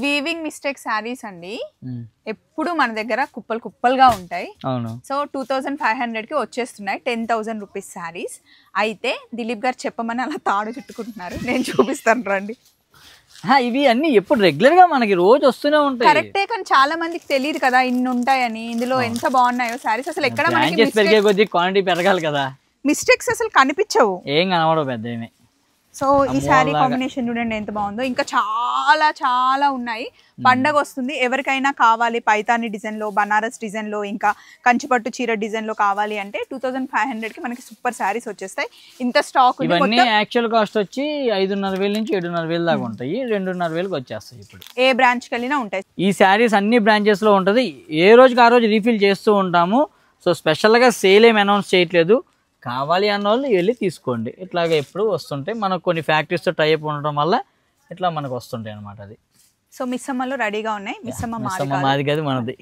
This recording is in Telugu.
వీవింగ్ మిస్టేక్ శారీస్ అండి ఎప్పుడు మన దగ్గర కుప్పలు కుప్పలుగా ఉంటాయి. సో 2500 కి వచ్చేస్తున్నాయి 10,000 రూపీస్ శారీస్. అయితే దిలీప్ గారు చెప్పమని అలా తాడు చుట్టుకుంటున్నారు, నేను చూపిస్తాను రండి. ఇవి అన్ని ఎప్పుడు రెగ్యులర్ గా మనకి రోజు వస్తూనే ఉంటాయి. కరెక్టే, కానీ చాలా మందికి తెలియదు కదా ఇన్ని ఉంటాయని. ఇందులో ఎంత బాగున్నాయో శారీస్, అసలు ఎక్కడ పెరిగే కొద్ది క్వాంటిటీ పెరగాలి కదా, మిస్టేక్స్ అసలు కనిపించవు, ఏం కనబడవు పెద్ద ఏమి. సో ఈ శారీ కాంబినేషన్ చూడండి ఎంత బాగుందో. ఇంకా చాలా చాలా ఉన్నాయి. పండగ వస్తుంది, ఎవరికైనా కావాలి పైతాని డిజైన్ లో, బనారస్ డిజైన్ లో, ఇంకా కంచిపట్టు చీర డిజైన్ లో కావాలి అంటే 2500 కి మనకి సూపర్ శారీస్ వచ్చేస్తాయి. ఇంత స్టాక్. ఇవన్నీ యాక్చువల్ కాస్ట్ వచ్చి 5,500 నుంచి 7,500 దాకా ఉంటాయి, 2,500 వచ్చేస్తాయి. ఇప్పుడు ఏ బ్రాంచ్ కి వెళ్ళినా ఉంటాయి ఈ శారీస్, అన్ని బ్రాంచెస్ లో ఉంటది. ఏ రోజుకి ఆ రోజు రీఫిల్ చేస్తూ ఉంటాము. సో స్పెషల్ గా సేల్ ఏం అనౌన్స్ చేయట్లేదు, కావాలి అన్న వాళ్ళు వెళ్ళి తీసుకోండి. ఇట్లాగే ఎప్పుడు వస్తుంటాయి, మనకు కొన్ని ఫ్యాక్టరీస్తో టైప్ ఉండడం వల్ల ఇట్లా మనకు వస్తుంటాయి అనమాట. అది సో మిస్సమ్మలో రెడీగా ఉన్నాయి. మిస్సమ్మ మాది కాదు, మనది.